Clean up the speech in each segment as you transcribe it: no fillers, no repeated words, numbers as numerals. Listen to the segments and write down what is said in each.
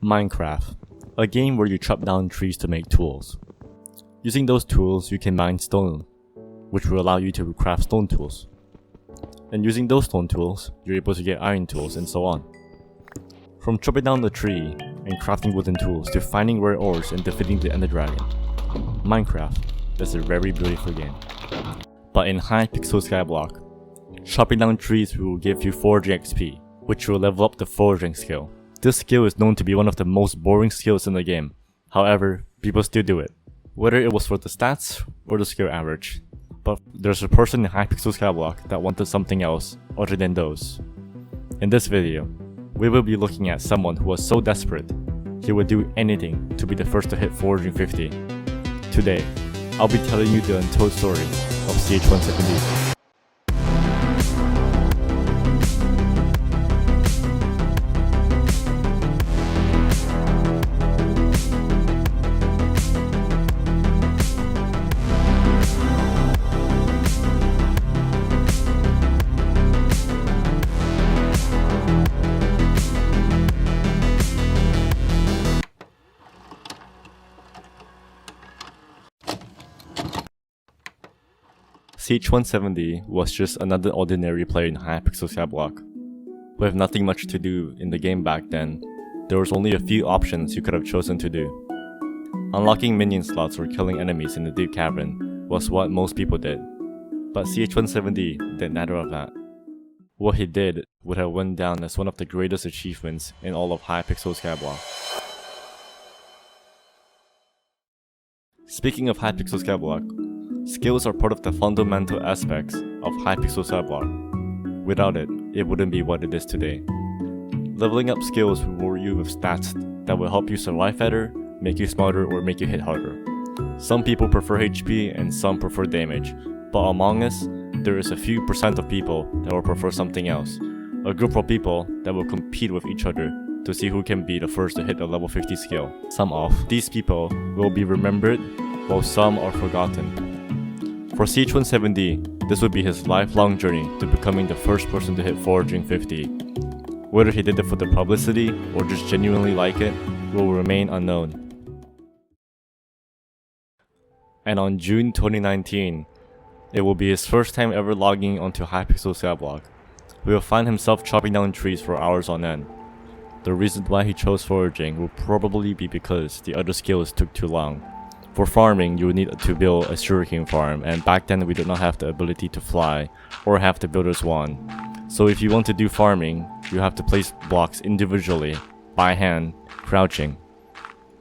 Minecraft, a game where you chop down trees to make tools. Using those tools, you can mine stone, which will allow you to craft stone tools. And using those stone tools, you're able to get iron tools and so on. From chopping down the tree and crafting wooden tools to finding rare ores and defeating the Ender Dragon, Minecraft is a very beautiful game. But in Hypixel Skyblock, chopping down trees will give you Foraging XP, which will level up the Foraging skill. This skill is known to be one of the most boring skills in the game. However, people still do it, whether it was for the stats or the skill average. But there's a person in Hypixel Skyblock that wanted something else other than those. In this video, we will be looking at someone who was so desperate, he would do anything to be the first to hit Foraging 50. Today, I'll be telling you the untold story of Ch17d. Ch17d was just another ordinary player in Hypixel Skyblock. With nothing much to do in the game back then, there was only a few options you could have chosen to do. Unlocking minion slots or killing enemies in the deep cavern was what most people did, but Ch17d did neither of that. What he did would have went down as one of the greatest achievements in all of Hypixel Skyblock. Speaking of Hypixel Skyblock, skills are part of the fundamental aspects of Hypixel Skyblock. Without it, it wouldn't be what it is today. Leveling up skills will reward you with stats that will help you survive better, make you smarter, or make you hit harder. Some people prefer HP and some prefer damage, but among us, there is a few percent of people that will prefer something else. A group of people that will compete with each other to see who can be the first to hit a level 50 skill. Some of these people will be remembered, while some are forgotten. For Ch17d, this would be his lifelong journey to becoming the first person to hit Foraging 50. Whether he did it for the publicity or just genuinely like it will remain unknown. And on June 2019, it will be his first time ever logging onto Hypixel Skyblock. He will find himself chopping down trees for hours on end. The reason why he chose Foraging will probably be because the other skills took too long. For farming, you would need to build a sugarcane farm, and back then we did not have the ability to fly or have the builder's wand. So if you want to do farming, you have to place blocks individually, by hand, crouching.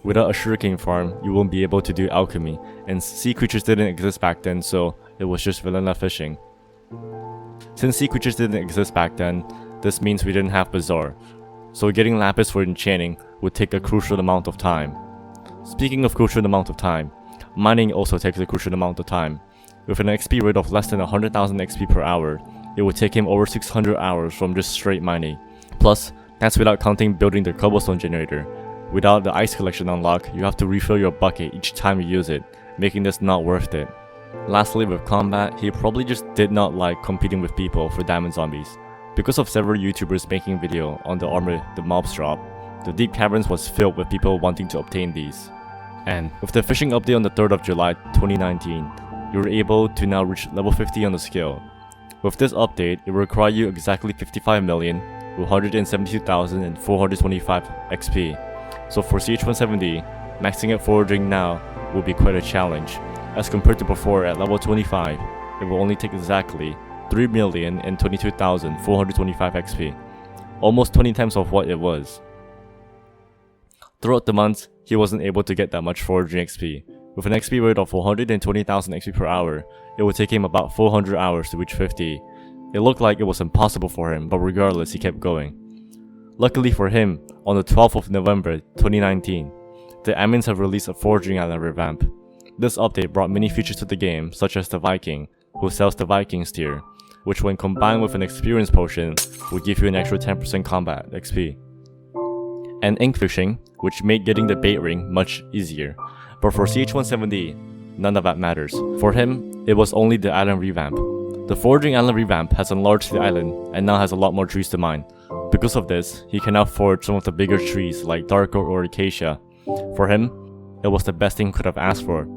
Without a sugarcane farm, you won't be able to do alchemy, and sea creatures didn't exist back then, so it was just vanilla fishing. Since sea creatures didn't exist back then, this means we didn't have bazaar, so getting lapis for enchanting would take a crucial amount of time. Speaking of crucial amount of time, mining also takes a crucial amount of time. With an XP rate of less than 100,000 XP per hour, it would take him over 600 hours from just straight mining. Plus, that's without counting building the cobblestone generator. Without the ice collection unlock, you have to refill your bucket each time you use it, making this not worth it. Lastly, with combat, he probably just did not like competing with people for diamond zombies. Because of several YouTubers making video on the armor the mobs drop, the deep caverns was filled with people wanting to obtain these. And with the fishing update on the 3rd of July 2019, you were able to now reach level 50 on the skill. With this update, it will require you exactly 55,172,425 XP. So for Ch17d, maxing out Foraging now will be quite a challenge. As compared to before at level 25, it will only take exactly 3,022,425 XP. Almost 20 times of what it was. Throughout the months, he wasn't able to get that much Foraging XP. With an XP rate of 420,000 XP per hour, it would take him about 400 hours to reach 50. It looked like it was impossible for him, but regardless, he kept going. Luckily for him, on the 12th of November 2019, the admins have released a Foraging Island revamp. This update brought many features to the game, such as the Viking, who sells the Viking steer, which when combined with an experience potion, would give you an extra 10% combat XP. And ink fishing, which made getting the bait ring much easier. But for Ch17d, none of that matters. For him, it was only the island revamp. The Foraging Island revamp has enlarged the island and now has a lot more trees to mine. Because of this, he can now forge some of the bigger trees like dark oak or acacia. For him, it was the best thing he could have asked for.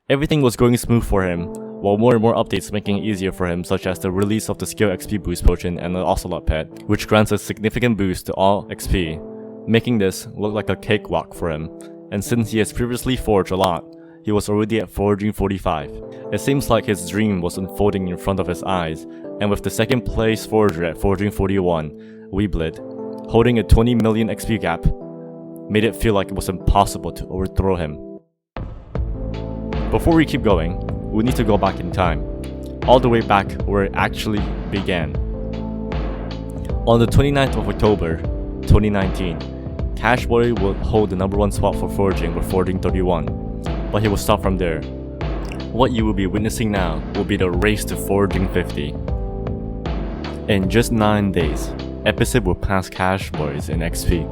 Everything was going smooth for him, while more and more updates making it easier for him, such as the release of the Skill XP Boost Potion and the Ocelot Pet, which grants a significant boost to all XP, making this look like a cakewalk for him. And since he has previously forged a lot, he was already at Foraging 45. It seems like his dream was unfolding in front of his eyes, and with the second place forger at Foraging 41, Weeblit, holding a 20 million XP gap, made it feel like it was impossible to overthrow him. Before we keep going, we need to go back in time, all the way back where it actually began. On the 29th of October, 2019, Cashboy would hold the #1 spot for foraging with Foraging 31, but he will stop from there. What you will be witnessing now will be the race to Foraging 50. In just 9 days, Epicid will pass Cashboys in XP.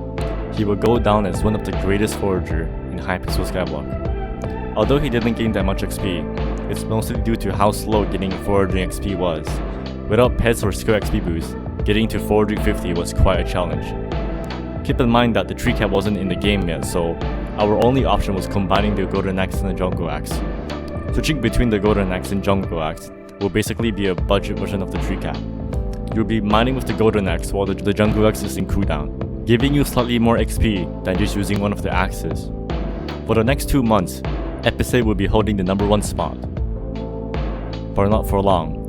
He will go down as one of the greatest forager in Hypixel Skyblock. Although he didn't gain that much XP, it's mostly due to how slow getting Foraging XP was. Without pets or skill XP boost, getting to Foraging 50 was quite a challenge. Keep in mind that the tree cap wasn't in the game yet, so our only option was combining the Golden Axe and the Jungle Axe. Switching between the Golden Axe and Jungle Axe will basically be a budget version of the tree cap. You'll be mining with the Golden Axe while the Jungle Axe is in cooldown, giving you slightly more XP than just using one of the axes. For the next 2 months, Epicid will be holding the #1 spot. But not for long.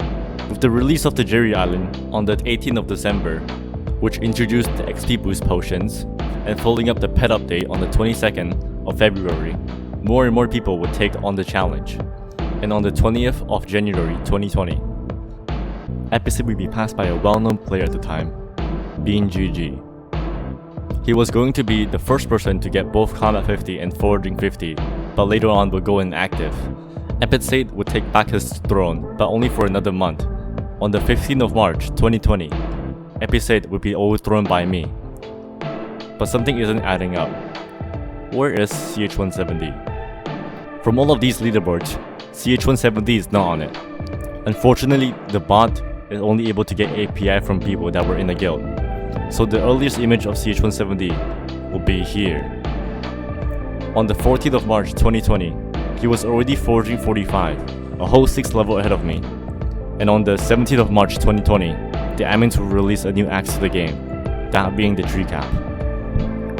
With the release of the Jerry Island on the 18th of December, which introduced the XP boost potions, and following up the pet update on the 22nd of February, more and more people would take on the challenge. And on the 20th of January 2020, Epicid would be passed by a well-known player at the time, being GG. He was going to be the first person to get both Combat 50 and Foraging 50, but later on would go inactive. Epicid would take back his throne, but only for another month. On the 15th of March 2020, Epicid would be overthrown by me. But something isn't adding up. Where is Ch17d? From all of these leaderboards, Ch17d is not on it. Unfortunately, the bot is only able to get API from people that were in the guild. So the earliest image of Ch17d will be here. On the 14th of March 2020, he was already Foraging 45, a whole 6 level ahead of me. And on the 17th of March 2020, the admins will release a new axe to the game, that being the tree cap.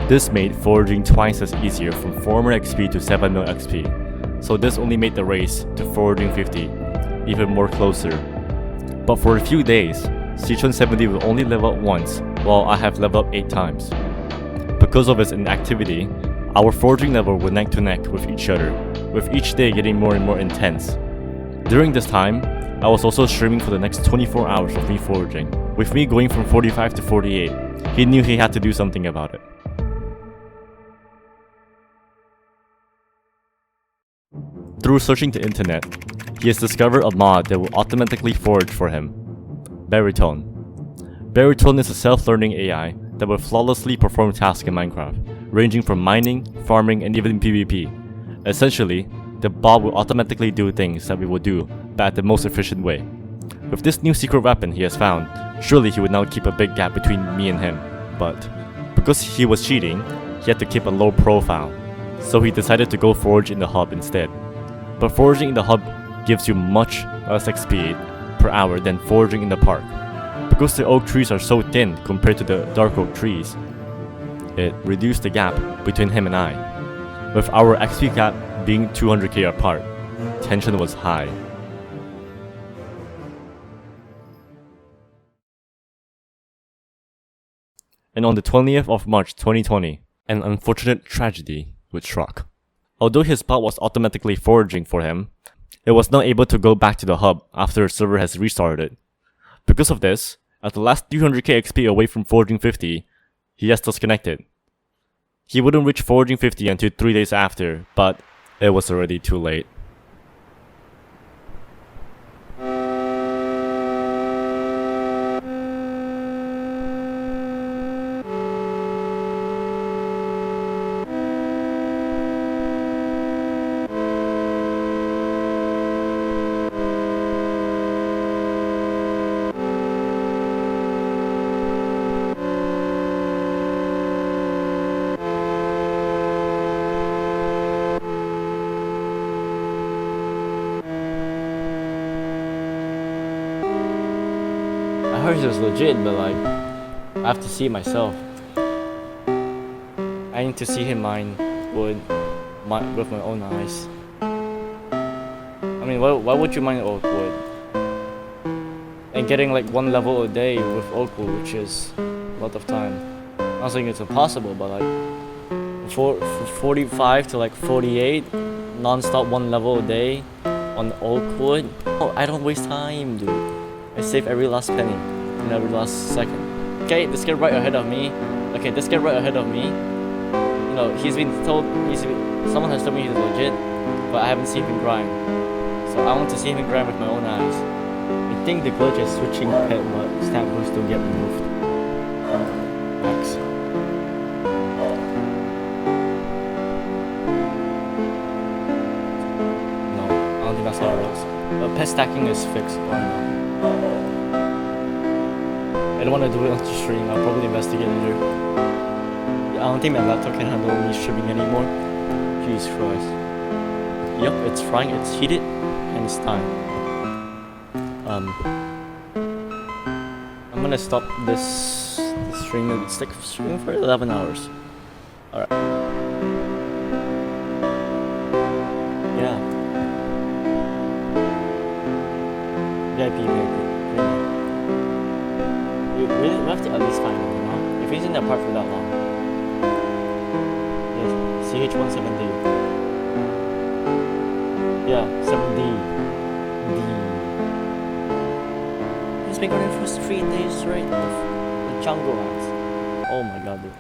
This made foraging twice as easier from 4 more XP to 7 mil XP, so this only made the race to Foraging 50 even more closer. But for a few days, Ch17d will only level up once, while I have leveled up 8 times. Because of its inactivity, our foraging level were neck to neck with each other, with each day getting more and more intense. During this time, I was also streaming for the next 24 hours of me foraging. With me going from 45 to 48, he knew he had to do something about it. Through searching the internet, he has discovered a mod that will automatically forage for him, Baritone. Baritone is a self-learning AI that will flawlessly perform tasks in Minecraft, ranging from mining, farming, and even PvP. Essentially, the bot will automatically do things that we would do, but at the most efficient way. With this new secret weapon he has found, surely he would now keep a big gap between me and him. But because he was cheating, he had to keep a low profile, so he decided to go forage in the hub instead. But foraging in the hub gives you much less XP per hour than foraging in the park. Because the oak trees are so thin compared to the dark oak trees, it reduced the gap between him and I. With our XP gap being 200k apart, tension was high. And on the 20th of March 2020, an unfortunate tragedy would struck. Although his bot was automatically foraging for him, it was not able to go back to the hub after the server has restarted. Because of this, at the last 300k XP away from Foraging 50, he has disconnected. He wouldn't reach Foraging 50 until 3 days after, but it was already too late. I heard it was legit, but like, I have to see it myself. I need to see him mine wood with my own eyes. I mean, why would you mine oak wood? And getting like 1 level a day with oak wood, which is a lot of time. I'm not saying it's impossible, but like, for 45 to like 48, non-stop 1 level a day on oak wood. Oh, I don't waste time, dude. I save every last penny and every last second. Okay, this guy right ahead of me. Okay, this guy right ahead of me. You know, someone has told me he's legit, but I haven't seen him grind. So I want to see him grind with my own eyes. I think the glitch is switching pet stamp boosts don't get removed. X. No, I don't think that's how it works. Pet stacking is fixed. I don't want to do it on the stream. I'll probably investigate later. I don't think my laptop can handle me streaming anymore. Jesus Christ. Yep, it's frying, it's heated, and it's time. I'm gonna stop this stream and stick streaming for 11 hours. Alright. Yeah. VIP. We have to at least find him, you know? If he's in that park for that long. Yes, Ch17d. Yeah, 7D. He's been going for 3 days straight with the jungle axe. Oh my god, dude.